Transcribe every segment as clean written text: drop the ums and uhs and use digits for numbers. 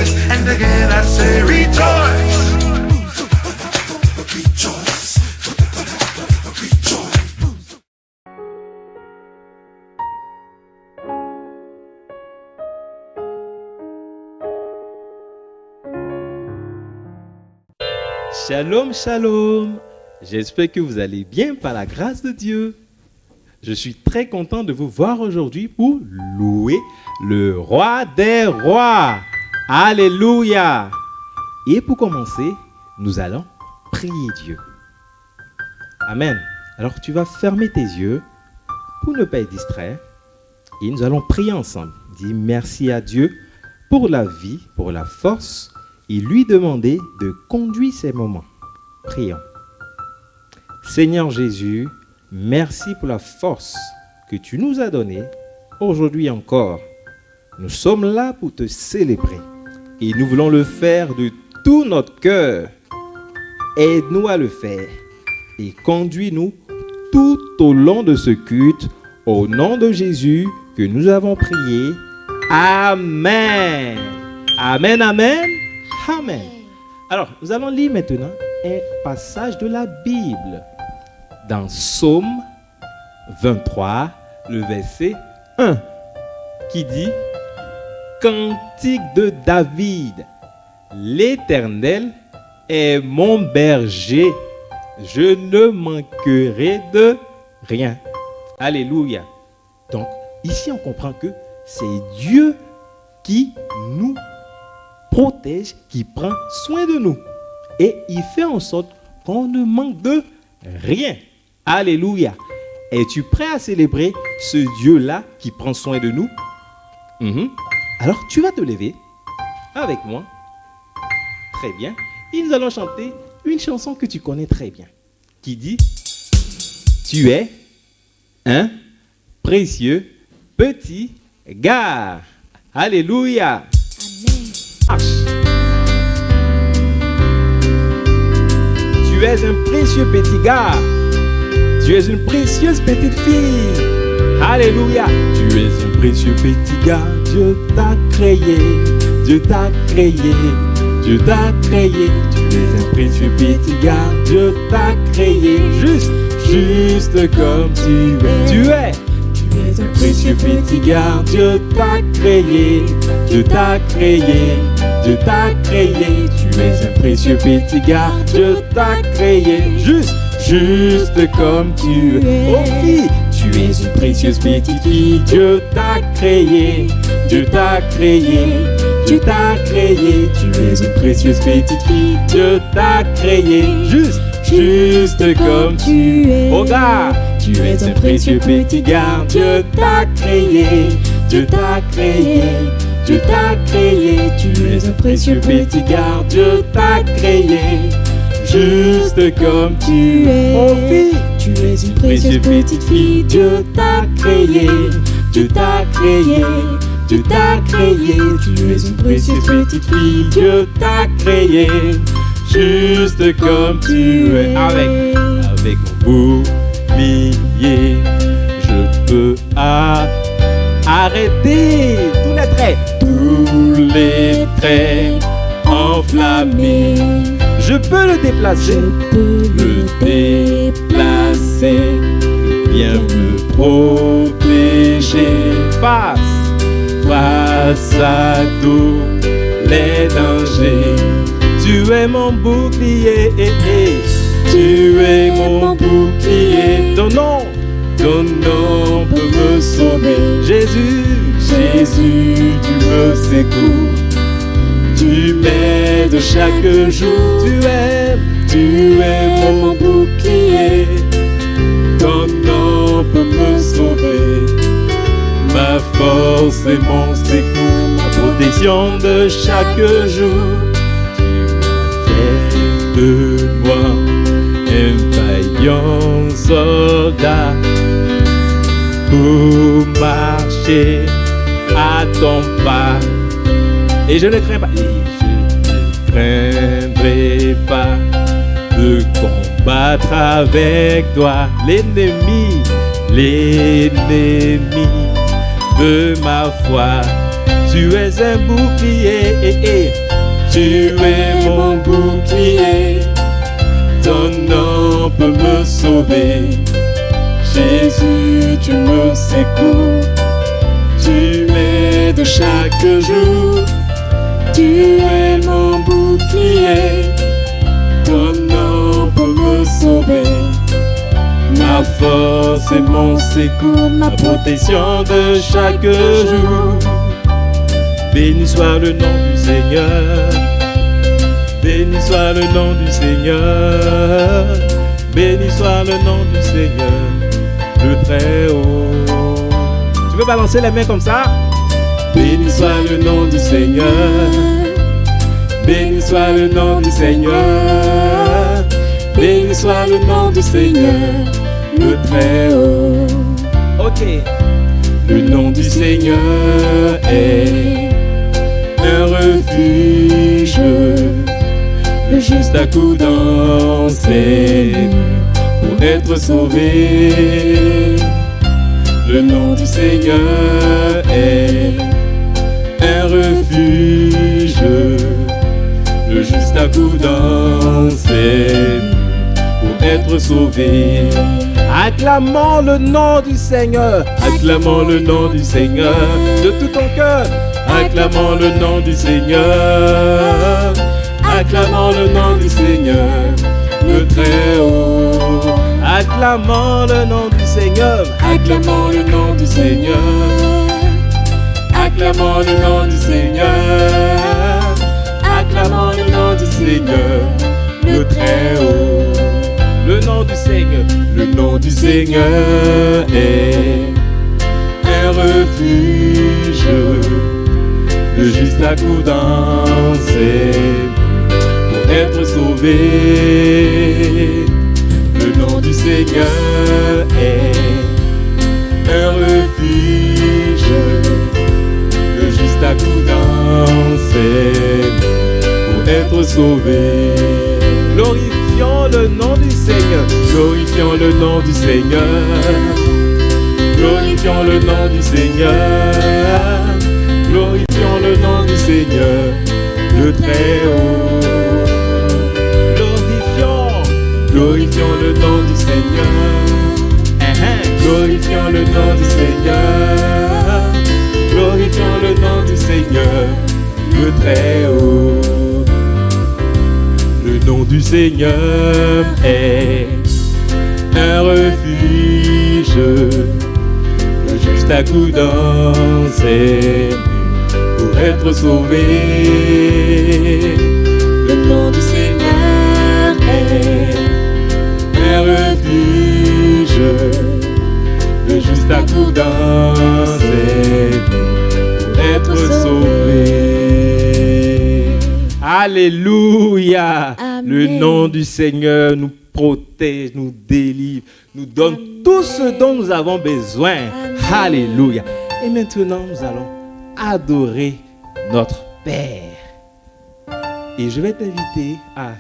rejoice. And again I say rejoice. Rejoice. Rejoice. Shalom, shalom. J'espère que vous allez bien par la grâce de Dieu. Je suis très content de vous voir aujourd'hui pour louer le roi des rois. Alléluia. Et pour commencer, nous allons prier Dieu. Amen. Alors tu vas fermer tes yeux pour ne pas être distrait. Et nous allons prier ensemble. Dis merci à Dieu pour la vie, pour la force, et lui demander de conduire ces moments. Prions. Seigneur Jésus, merci pour la force que tu nous as donnée aujourd'hui encore. Nous sommes là pour te célébrer et nous voulons le faire de tout notre cœur. Aide-nous à le faire et conduis-nous tout au long de ce culte au nom de Jésus que nous avons prié. Amen. Amen, amen, amen. Alors, nous allons lire maintenant un passage de la Bible dans Psaume 23, le verset 1, qui dit « Cantique de David, l'Éternel est mon berger, je ne manquerai de rien. » Alléluia. Donc, ici on comprend que c'est Dieu qui nous protège, qui prend soin de nous. Et il fait en sorte qu'on ne manque de rien. Alléluia. Es-tu prêt à célébrer ce Dieu-là qui prend soin de nous? Alors tu vas te lever avec moi. Très bien. Et nous allons chanter une chanson que tu connais très bien, qui dit « Tu es un précieux petit gars. » Alléluia. Amen. Tu es un précieux petit gars. Tu es une précieuse petite fille. Alléluia. Tu es un précieux petit gars. Dieu t'a créé. Dieu t'a créé. Dieu t'a créé. Tu es un précieux petit gars. Dieu t'a créé. Juste comme tu es. Tu es un précieux petit gars. Dieu t'a créé. Dieu t'a créé. Dieu t'a créé. Tu es un précieux petit gars. Dieu t'a créé. Juste comme tu es. Oh fille, tu es une précieuse petite fille. Dieu t'a créé. Dieu t'a créé. Dieu t'a créé. Tu es une précieuse petite fille. Dieu t'a créé. Juste comme tu es. Oh gars, tu es un précieux petit gars. Dieu t'a créé. Dieu t'a créé. Dieu t'a créé. Tu es un précieux petit gars. Dieu t'a créé. Juste comme tu es. Oh fille, tu es une précieuse petite fille. Dieu t'a créé. Dieu t'a créé. Dieu t'a créé. Tu es une précieuse petite fille. Dieu t'a créé. Juste comme tu es. Avec mon bouclier, je peux arrêter tous les traits. Tous les traits enflammés. Je peux le déplacer. Viens me protéger face à tous les dangers. Tu es mon bouclier. Tu es mon bouclier. Ton nom peut me sauver. Jésus, tu me secours. Tu m'aides chaque jour. Tu es mon bouclier. Ton nom peut me sauver. Ma force et mon secours, ma protection de chaque jour. Tu as fait de moi un vaillant soldat pour marcher à ton pas. Et je ne crains pas de combattre avec toi l'ennemi de ma foi. Tu es un bouclier, tu es mon bouclier. Ton nom peut me sauver. Jésus, tu me secours. Tu m'aides chaque jour. Tu es mon bouclier. Ton nom peut me sauver. Ma force et mon secours, ma protection de chaque jour. Béni soit le nom du Seigneur. Béni soit le nom du Seigneur. Béni soit le nom du Seigneur, le Très-Haut. Tu veux balancer les mains comme ça? Béni soit le nom du Seigneur. Béni soit le nom du Seigneur. Béni soit le nom du Seigneur, le Très-Haut. Ok. Le nom du Seigneur est un refuge. Le juste à coup dans ses pour être sauvé. Le nom du Seigneur est un refuge. Le juste à coup dans ses pour être sauvé. Acclamons le nom du Seigneur. Acclamons le nom du Seigneur de tout ton cœur. Acclamons le nom du Seigneur. Acclamons le nom du Seigneur, le Très-Haut. Acclamons le nom du Seigneur. Acclamons le nom du Seigneur. Acclamons le nom du Seigneur. Acclamons le nom du Seigneur, le Très-Haut. Le nom du Seigneur. Le nom du Seigneur est un refuge. Le juste à coup dans ses être sauvé. Le nom du Seigneur est un refuge. Le juste à coup danser pour être sauvé. Glorifions le nom du Seigneur. Glorifions le nom du Seigneur. Glorifions le nom du Seigneur. Glorifions le nom du Seigneur, le Très-Haut. Glorifions le nom du Seigneur. Glorifions le nom du Seigneur. Glorifions le nom du Seigneur, le Très-Haut. Le nom du Seigneur est un refuge. Le juste à coup danser pour être sauvé. Le nom du Seigneur est un refuge, le juste à coup danser pour être sauvé. Alléluia. Amen. Le nom du Seigneur nous protège, nous délivre, nous donne tout ce dont nous avons besoin. Amen. Alléluia. Et maintenant, nous allons adorer notre Père. Et je vais t'inviter à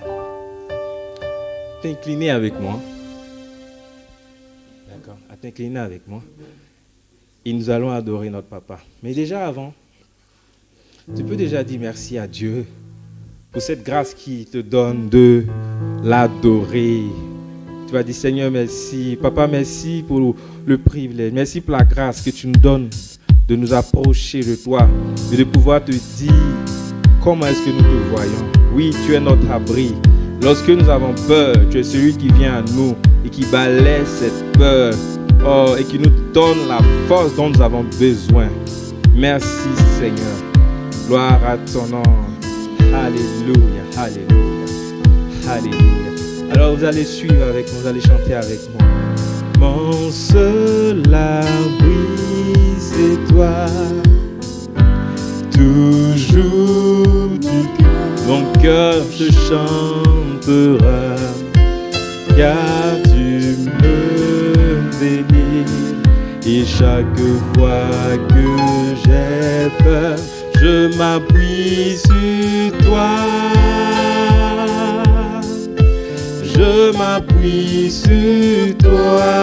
t'incliner avec moi. D'accord, à t'incliner avec moi. Et nous allons adorer notre papa. Mais déjà avant, tu peux déjà dire merci à Dieu pour cette grâce qu'il te donne de l'adorer. Tu vas dire Seigneur merci, papa merci pour le privilège, merci pour la grâce que tu nous donnes de nous approcher de toi et de pouvoir te dire comment est-ce que nous te voyons. Oui, tu es notre abri. Lorsque nous avons peur, tu es celui qui vient à nous et qui balaie cette peur, et qui nous donne la force dont nous avons besoin. Merci Seigneur. Gloire à ton nom. Alléluia, alléluia, alléluia. Alors vous allez suivre avec moi, vous allez chanter avec moi. Mon seul abri, c'est toi. Toujours du cœur, mon cœur te chantera, car tu me bénis. Et chaque fois que j'ai peur, je m'appuie sur toi. Je m'appuie sur toi.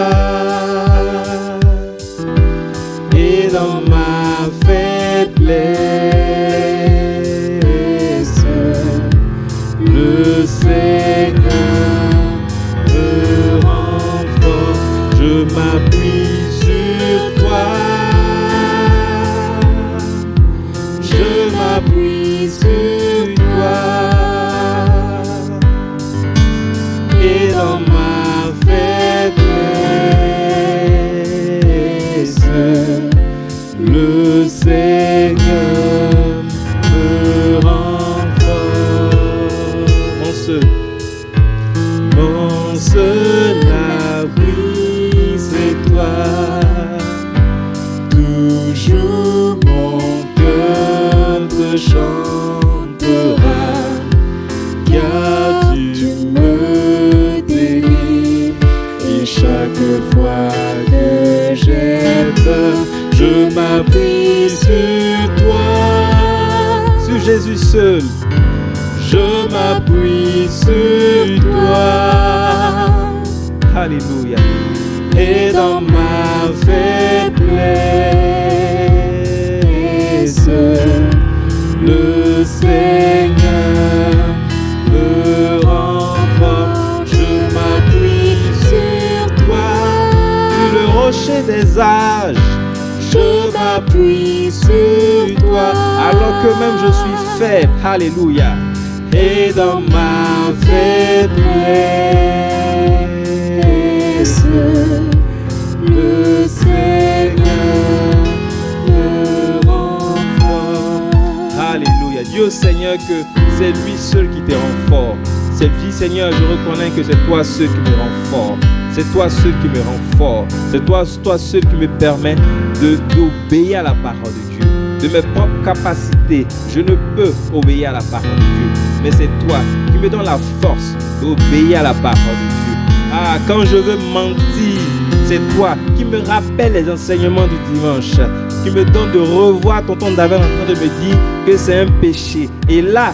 Et dans ma faiblesse, faiblesse, le Seigneur me rend fort. Je m'appuie sur toi. Je m'appuie sur toi. Et dans ma faiblesse, le Seigneur me rend fort. Mon seul abri, c'est toi. Toujours mon cœur te chantera, car tu me délivres. Et chaque fois que j'ai peur, je m'appuie sur toi. Sur Jésus seul, je m'appuie sur toi. Alléluia. Et dans ma faiblesse, le Seigneur me rend fort. Je m'appuie sur toi. Sur le rocher des âges, je m'appuie sur toi. Alors que même je suis faible. Alléluia. Et dans ma faiblesse, le Seigneur me rend fort. Alléluia. Dieu Seigneur, que c'est lui seul qui te rend fort. C'est lui Seigneur, je reconnais que c'est toi seul qui me rend fort. C'est toi seul qui me rend fort. C'est toi seul qui me permet d'obéir à la parole de Dieu. De mes propres capacités, je ne peux obéir à la parole de Dieu. Mais c'est toi qui me donne la force d'obéir à la parole de Dieu. Ah, quand je veux mentir, c'est toi qui me rappelle les enseignements du dimanche, qui me donne de revoir tonton David en train de me dire que c'est un péché. Et là,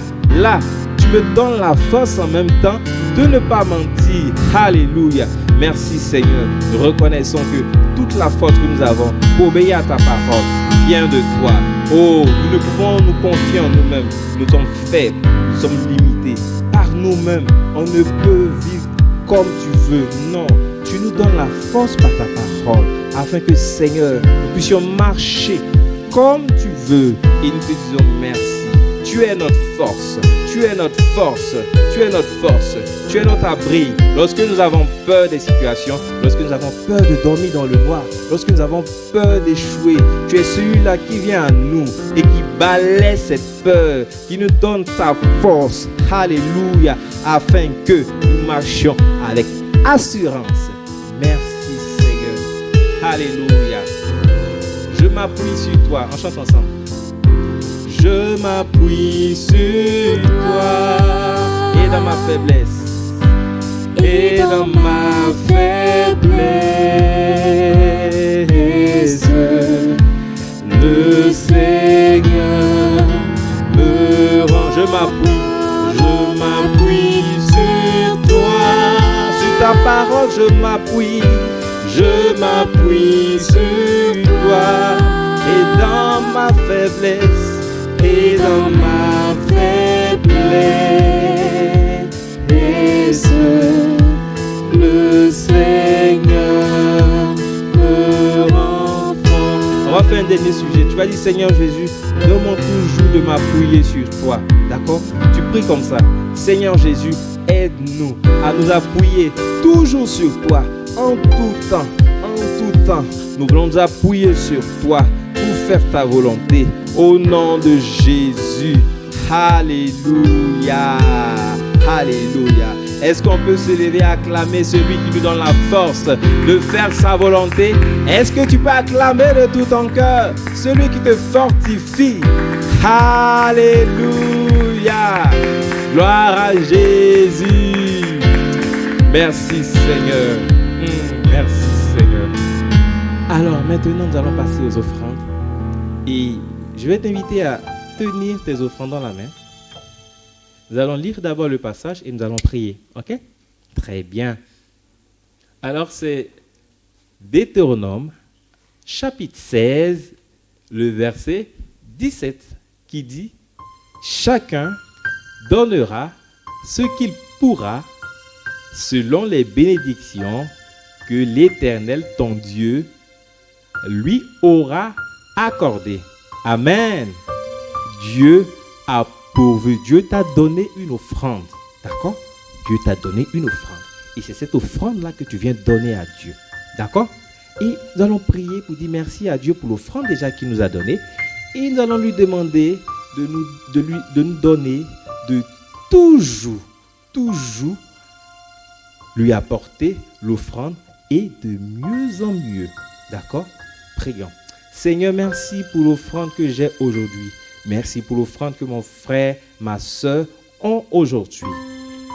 tu me donnes la force en même temps de ne pas mentir. Alléluia. Merci Seigneur. Nous reconnaissons que toute la force que nous avons pour obéir à ta parole vient de toi. Oh, nous ne pouvons nous confier en nous-mêmes. Nous sommes faibles, nous sommes limités. Par nous-mêmes, on ne peut vivre comme tu veux. Non, tu nous donnes la force par ta parole, afin que Seigneur, nous puissions marcher comme tu veux. Et nous te disons merci. Tu es notre force, tu es notre force, tu es notre force, tu es notre abri. Lorsque nous avons peur des situations, lorsque nous avons peur de dormir dans le noir, lorsque nous avons peur d'échouer, tu es celui-là qui vient à nous et qui balaie cette peur, qui nous donne ta force. Alléluia, afin que nous marchions avec assurance. Merci Seigneur. Alléluia. Je m'appuie sur toi. On chante ensemble. Je m'appuie sur toi et dans ma faiblesse, et dans ma faiblesse, le Seigneur me rend. Je m'appuie sur toi, sur ta parole je m'appuie sur toi, et dans ma faiblesse. Et dans ma faiblesse, le Seigneur me rend fort. On va faire un dernier sujet. Tu vas dire Seigneur Jésus, donne-moi toujours de m'appuyer sur toi. D'accord? Tu pries comme ça. Seigneur Jésus, aide-nous à nous appuyer toujours sur toi. En tout temps. Nous voulons nous appuyer sur toi pour faire ta volonté. Au nom de Jésus. Alléluia. Alléluia. Est-ce qu'on peut se lever et acclamer celui qui nous donne la force de faire sa volonté? Est-ce que tu peux acclamer de tout ton cœur celui qui te fortifie? Alléluia. Gloire à Jésus. Merci Seigneur. Merci Seigneur. Alors maintenant nous allons passer aux offrandes. Et je vais t'inviter à tenir tes offrandes dans la main. Nous allons lire d'abord le passage et nous allons prier. Ok? Très bien. Alors c'est Deutéronome, chapitre 16, le verset 17 qui dit « Chacun donnera ce qu'il pourra selon les bénédictions que l'Éternel, ton Dieu, lui aura accordées. » Amen. Dieu a pourvu, Dieu t'a donné une offrande. D'accord? Dieu t'a donné une offrande. Et c'est cette offrande-là que tu viens donner à Dieu. D'accord? Et nous allons prier pour dire merci à Dieu pour l'offrande déjà qu'il nous a donnée. Et nous allons lui demander de nous donner, de toujours lui apporter l'offrande et de mieux en mieux. D'accord? Prions. Seigneur, merci pour l'offrande que j'ai aujourd'hui. Merci pour l'offrande que mon frère, ma soeur ont aujourd'hui.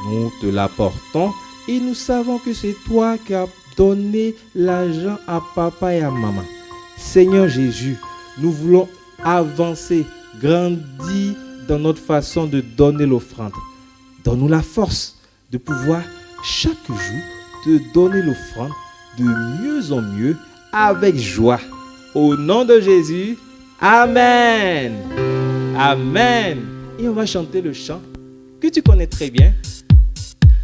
Nous te l'apportons et nous savons que c'est toi qui as donné l'argent à papa et à maman. Seigneur Jésus, nous voulons avancer, grandir dans notre façon de donner l'offrande. Donne-nous la force de pouvoir chaque jour te donner l'offrande de mieux en mieux avec joie. Au nom de Jésus, Amen. Amen. Et on va chanter le chant que tu connais très bien.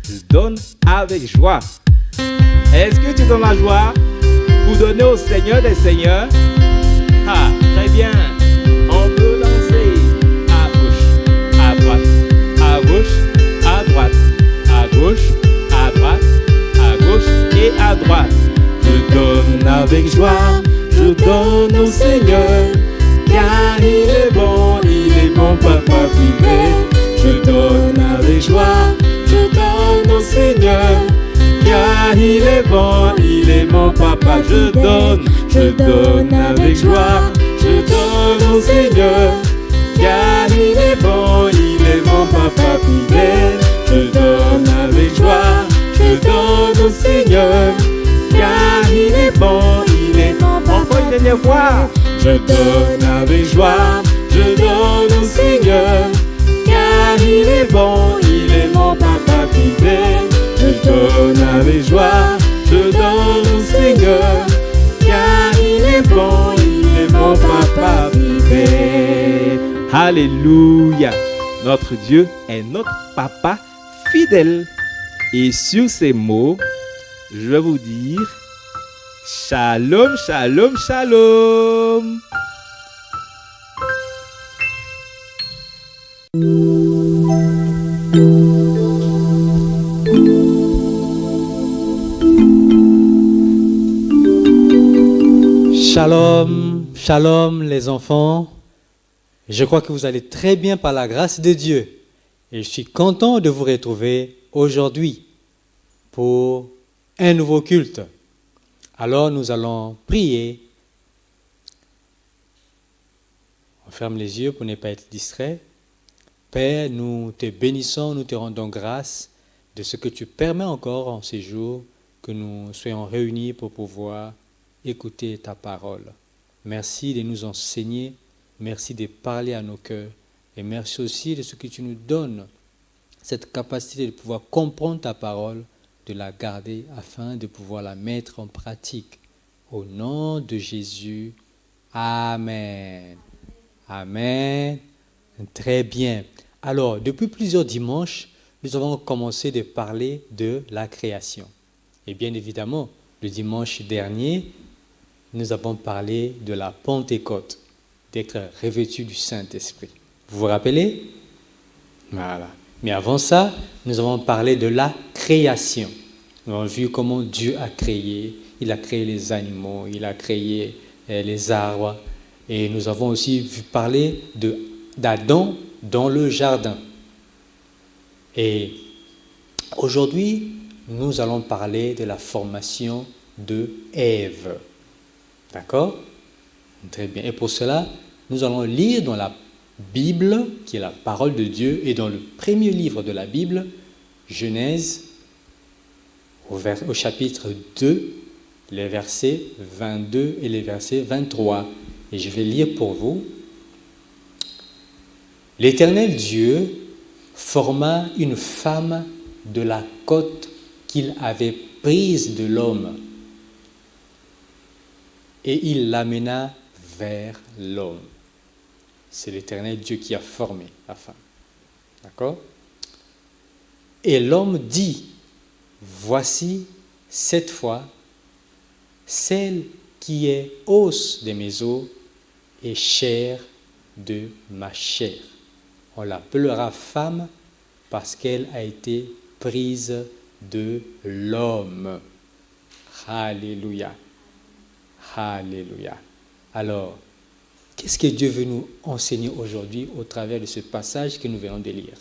Je donne avec joie. Est-ce que tu donnes la joie pour donner au Seigneur des Seigneurs? Ah, très bien. On peut lancer à gauche, à droite, à gauche, à droite, à gauche, à droite, à gauche et à droite. Je donne avec joie, je donne au Seigneur, car il est bon papa fidèle. Je donne avec joie, je donne au Seigneur, car il est bon papa. Je donne avec joie, je donne au Seigneur, car il est bon papa fidèle. Je donne avec joie, je donne au Seigneur, car il est bon encore une dernière fois. Je donne avec joie, je donne au Seigneur, car il est bon papa fidèle. Je donne avec joie, je donne au Seigneur, car il est bon papa fidèle. Alléluia. Notre Dieu est notre papa fidèle. Et sur ces mots, je vais vous dire Shalom, shalom, shalom. Shalom, shalom les enfants. Je crois que vous allez très bien par la grâce de Dieu. Et je suis content de vous retrouver aujourd'hui pour un nouveau culte. Alors nous allons prier. On ferme les yeux pour ne pas être distrait. Père, nous te bénissons, nous te rendons grâce de ce que tu permets encore en ces jours que nous soyons réunis pour pouvoir écouter ta parole. Merci de nous enseigner, merci de parler à nos cœurs et merci aussi de ce que tu nous donnes, cette capacité de pouvoir comprendre ta parole, de la garder afin de pouvoir la mettre en pratique. Au nom de Jésus, Amen. Amen. Très bien. Alors, depuis plusieurs dimanches, nous avons commencé de parler de la création. Et bien évidemment, le dimanche dernier, nous avons parlé de la Pentecôte, d'être revêtu du Saint-Esprit. Vous vous rappelez? Voilà. Mais avant ça, nous avons parlé de la création. Nous avons vu comment Dieu a créé. Il a créé les animaux, il a créé les arbres. Et nous avons aussi vu parler d'Adam dans le jardin. Et aujourd'hui, nous allons parler de la formation de Ève. D'accord? Très bien. Et pour cela, nous allons lire dans la Bible, qui est la parole de Dieu, et dans le premier livre de la Bible, Genèse, au chapitre 2, les versets 22 et les versets 23. Et je vais lire pour vous. L'Éternel Dieu forma une femme de la côte qu'il avait prise de l'homme, et il l'amena vers l'homme. C'est l'Éternel Dieu qui a formé la femme. D'accord? Et l'homme dit, voici cette fois celle qui est os de mes os et chair de ma chair. On l'appellera femme parce qu'elle a été prise de l'homme. Alléluia. Alléluia. Alors, qu'est-ce que Dieu veut nous enseigner aujourd'hui au travers de ce passage que nous venons de lire?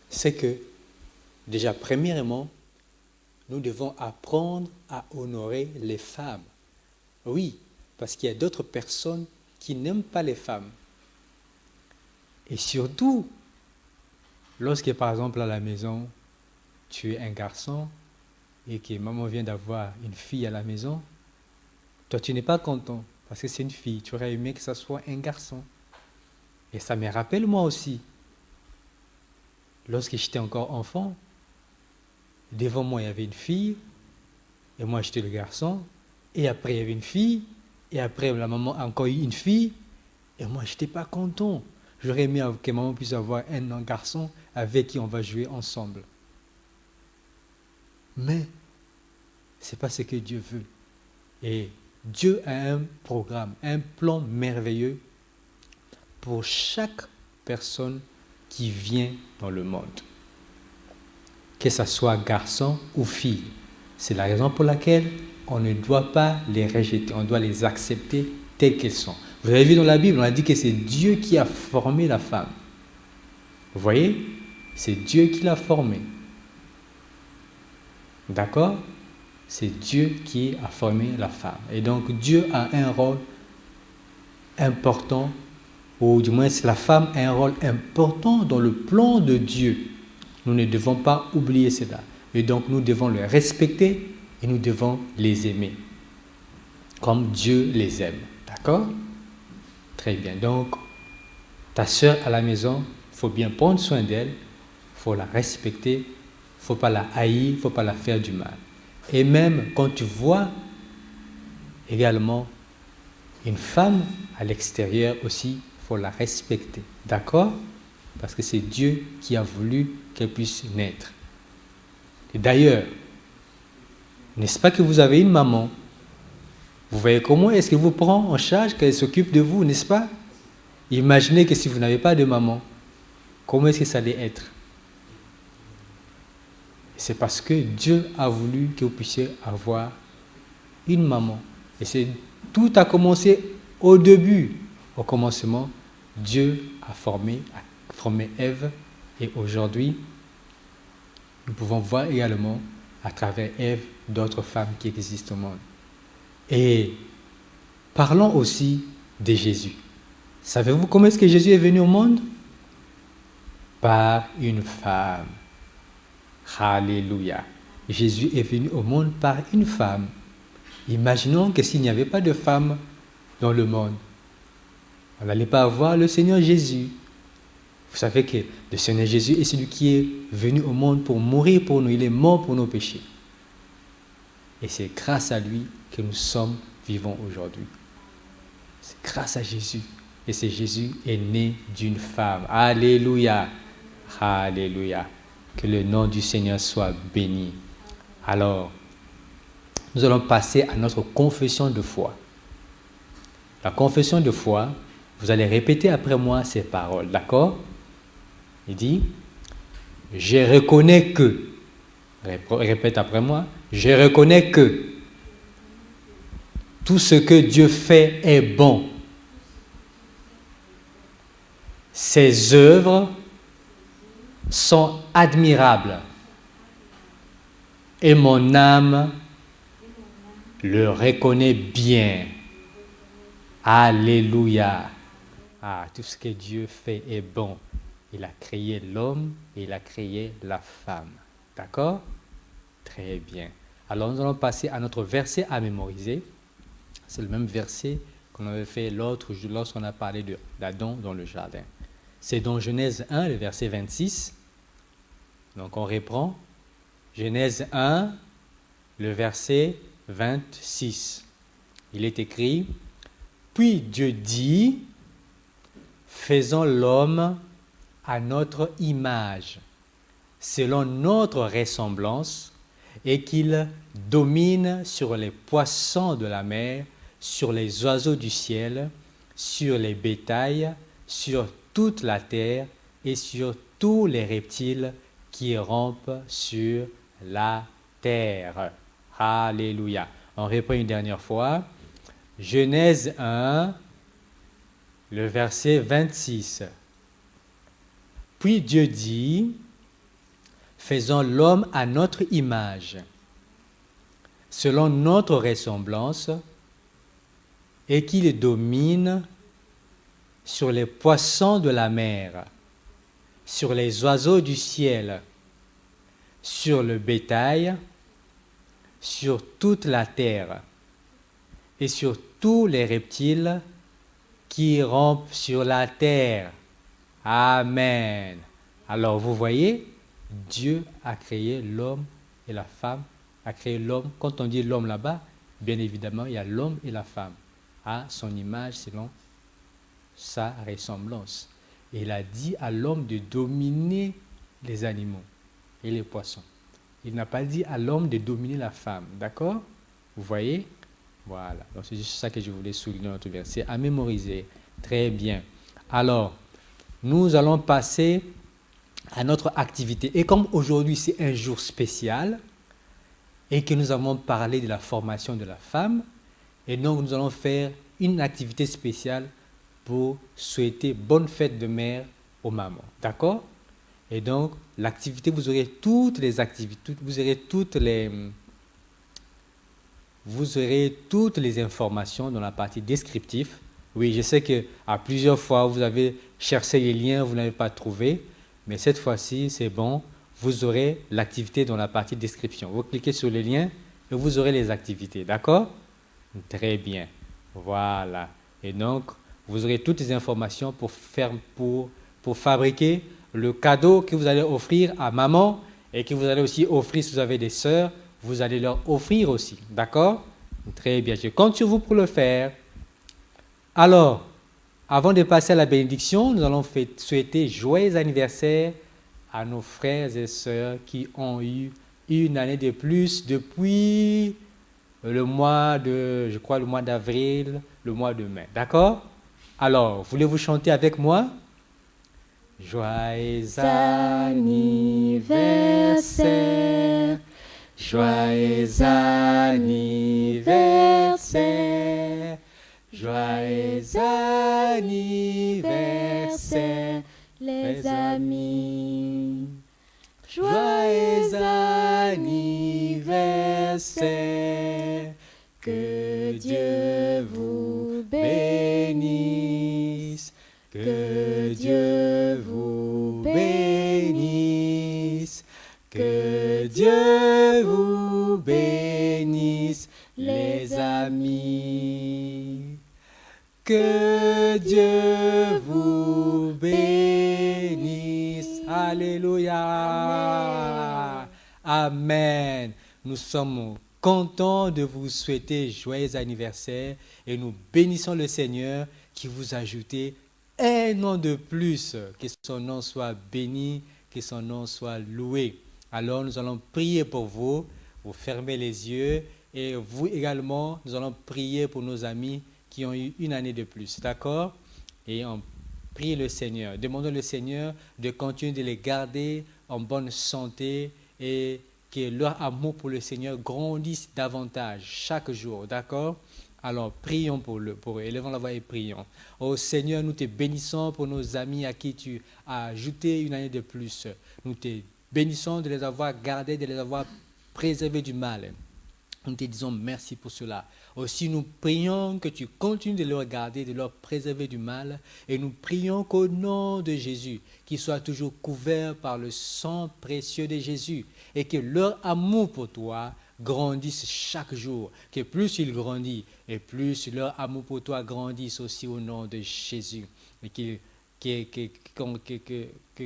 C'est que, déjà, premièrement, nous devons apprendre à honorer les femmes. Oui, parce qu'il y a d'autres personnes qui n'aiment pas les femmes. Et surtout, lorsque, par exemple, à la maison, tu es un garçon et que maman vient d'avoir une fille à la maison, toi, tu n'es pas content parce que c'est une fille. Tu aurais aimé que ça soit un garçon. Et ça me rappelle moi aussi. Lorsque j'étais encore enfant, devant moi, il y avait une fille, et moi, j'étais le garçon, et après, il y avait une fille, et après, la maman a encore eu une fille, et moi, je n'étais pas content. J'aurais aimé que maman puisse avoir un garçon avec qui on va jouer ensemble. Mais, ce n'est pas ce que Dieu veut. Et Dieu a un programme, un plan merveilleux pour chaque personne qui vient dans le monde. Que ce soit garçon ou fille. C'est la raison pour laquelle on ne doit pas les rejeter, on doit les accepter telles qu'elles sont. Vous avez vu dans la Bible, on a dit que c'est Dieu qui a formé la femme. Vous voyez? C'est Dieu qui l'a formée. D'accord? C'est Dieu qui a formé la femme. Et donc Dieu a un rôle important, ou du moins la femme a un rôle important dans le plan de Dieu. Nous ne devons pas oublier cela. Et donc nous devons les respecter et nous devons les aimer. Comme Dieu les aime. D'accord? Très bien. Donc, ta sœur à la maison, il faut bien prendre soin d'elle, il faut la respecter, il ne faut pas la haïr, il ne faut pas la faire du mal. Et même quand tu vois également une femme à l'extérieur aussi, il faut la respecter. D'accord? Parce que c'est Dieu qui a voulu qu'elle puisse naître. Et d'ailleurs, n'est-ce pas que vous avez une maman? Vous voyez comment est-ce qu'elle vous prend en charge, qu'elle s'occupe de vous, n'est-ce pas? Imaginez que si vous n'avez pas de maman, comment est-ce que ça allait être? C'est parce que Dieu a voulu que vous puissiez avoir une maman. Et tout a commencé au début. Au commencement, Dieu a formé Ève. Et aujourd'hui, nous pouvons voir également à travers Ève d'autres femmes qui existent au monde. Et parlons aussi de Jésus. Savez-vous comment est-ce que Jésus est venu au monde? Par une femme. Alléluia. Jésus est venu au monde par une femme. Imaginons que s'il n'y avait pas de femme dans le monde, on n'allait pas avoir le Seigneur Jésus. Vous savez que le Seigneur Jésus est celui qui est venu au monde pour mourir pour nous. Il est mort pour nos péchés. Et c'est grâce à lui que nous sommes vivants aujourd'hui. C'est grâce à Jésus. Et c'est Jésus est né d'une femme. Alléluia. Alléluia. Que le nom du Seigneur soit béni. Alors, nous allons passer à notre confession de foi. La confession de foi, vous allez répéter après moi ces paroles, d'accord? Il dit, je reconnais que, répète après moi, je reconnais que tout ce que Dieu fait est bon. Ses œuvres sont admirables et mon âme le reconnaît bien. Alléluia. Ah, tout ce que Dieu fait est bon. Il a créé l'homme et il a créé la femme. D'accord? Très bien. Alors nous allons passer à notre verset à mémoriser. C'est le même verset qu'on avait fait l'autre jour lorsqu'on a parlé d'Adam dans le jardin. C'est dans Genèse 1, le verset 26. Donc on reprend. Genèse 1, le verset 26. Il est écrit, « Puis Dieu dit, faisons l'homme à notre image, selon notre ressemblance, et qu'il domine sur les poissons de la mer, sur les oiseaux du ciel, sur les bétails, sur toute la terre et sur tous les reptiles qui rampent sur la terre. Alléluia. On reprend une dernière fois. Genèse 1, le verset 26. Puis Dieu dit, faisons l'homme à notre image, selon notre ressemblance, et qu'il domine sur les poissons de la mer, sur les oiseaux du ciel, sur le bétail, sur toute la terre, et sur tous les reptiles qui rampent sur la terre. Amen. Alors vous voyez, Dieu a créé l'homme et la femme, a créé l'homme. Quand on dit l'homme là-bas, bien évidemment, il y a l'homme et la femme, à son image selon sa ressemblance. Et il a dit à l'homme de dominer les animaux et les poissons. Il n'a pas dit à l'homme de dominer la femme, d'accord? Vous voyez? Voilà, donc c'est juste ça que je voulais souligner dans notre verset, à mémoriser. Très bien. Alors, nous allons passer à notre activité. Et comme aujourd'hui c'est un jour spécial et que nous avons parlé de la formation de la femme, et donc nous allons faire une activité spéciale pour souhaiter bonne fête de mère aux mamans. D'accord? Et donc, l'activité, vous aurez toutes les activités, vous aurez toutes les informations dans la partie descriptive. Oui, je sais qu'à plusieurs fois, vous avez cherché les liens, vous n'avez pas trouvé, mais cette fois-ci, c'est bon, vous aurez l'activité dans la partie description. Vous cliquez sur les liens et vous aurez les activités, d'accord? Très bien, voilà. Et donc, vous aurez toutes les informations pour fabriquer le cadeau que vous allez offrir à maman et que vous allez aussi offrir si vous avez des sœurs, vous allez leur offrir aussi, d'accord? Très bien, je compte sur vous pour le faire. Alors, avant de passer à la bénédiction, nous allons souhaiter joyeux anniversaire à nos frères et sœurs qui ont eu une année de plus depuis le mois d'avril, le mois de mai. D'accord? Alors, voulez-vous chanter avec moi? Joyeux anniversaire, joyeux anniversaire, joyeux anniversaire, les amis. Joyeux anniversaire, que Dieu vous bénisse, que Dieu vous bénisse, que Dieu vous bénisse, les amis. Que Dieu vous bénisse. Alléluia. Amen. Nous sommes contents de vous souhaiter joyeux anniversaire et nous bénissons le Seigneur qui vous a ajouté un an de plus. Que son nom soit béni, que son nom soit loué. Alors nous allons prier pour vous. Vous fermez les yeux et vous également, nous allons prier pour nos amis qui ont eu une année de plus, d'accord? Et on prie le Seigneur, demandons le Seigneur de continuer de les garder en bonne santé et que leur amour pour le Seigneur grandisse davantage chaque jour, d'accord? Alors prions pour eux, élevons la voix et prions. Oh Seigneur, nous te bénissons pour nos amis à qui tu as ajouté une année de plus. Nous te bénissons de les avoir gardés, de les avoir préservés du mal. Nous te disons merci pour cela. Aussi, nous prions que tu continues de leur garder, de leur préserver du mal. Et nous prions qu'au nom de Jésus, qu'ils soient toujours couverts par le sang précieux de Jésus. Et que leur amour pour toi grandisse chaque jour. Que plus il grandit, et plus leur amour pour toi grandisse aussi au nom de Jésus. Et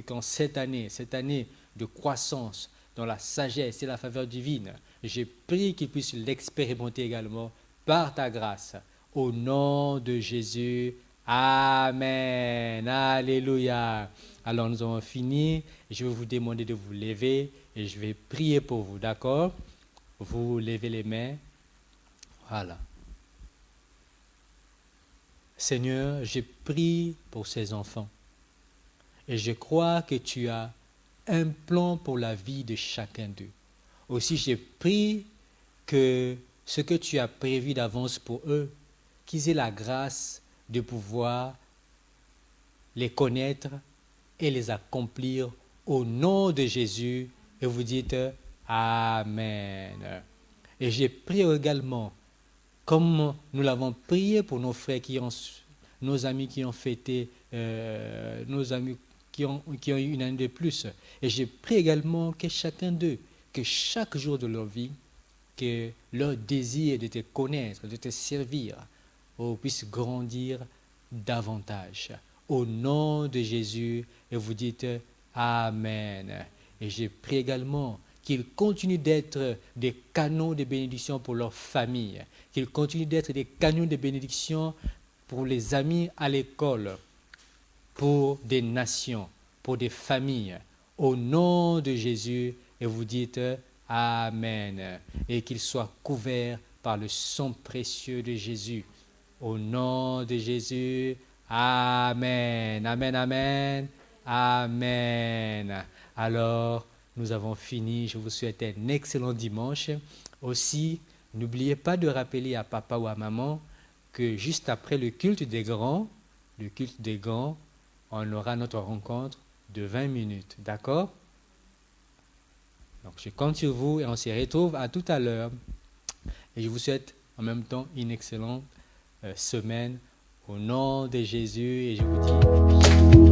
qu'en cette année de croissance, dans la sagesse et la faveur divine, je prie qu'ils puissent l'expérimenter également par ta grâce. au nom de Jésus. Amen. Alléluia. Alors nous avons fini. Je vais vous demander de vous lever et je vais prier pour vous, d'accord? Vous levez les mains. Voilà. Seigneur, je prie pour ces enfants et je crois que tu as un plan pour la vie de chacun d'eux. Aussi, je prie que ce que tu as prévu d'avance pour eux, qu'ils aient la grâce de pouvoir les connaître et les accomplir au nom de Jésus. Et vous dites Amen. Et je prie également, comme nous l'avons prié pour nos frères nos amis qui ont fêté, nos amis qui ont eu une année de plus. Et je prie également que chacun d'eux, que chaque jour de leur vie, que leur désir de te connaître, de te servir, puisse grandir davantage. Au nom de Jésus, et vous dites Amen. Et je prie également qu'ils continuent d'être des canaux de bénédiction pour leur famille, qu'ils continuent d'être des canaux de bénédiction pour les amis à l'école, pour des nations, pour des familles. Au nom de Jésus, et vous dites Amen. Et qu'ils soient couverts par le sang précieux de Jésus. Au nom de Jésus, Amen. Amen, amen, amen. Alors, nous avons fini. Je vous souhaite un excellent dimanche. Aussi, n'oubliez pas de rappeler à papa ou à maman que juste après le culte des grands, on aura notre rencontre de 20 minutes. D'accord? Donc, je compte sur vous et on se retrouve à tout à l'heure. Et je vous souhaite en même temps une excellente semaine au nom de Jésus. Et je vous dis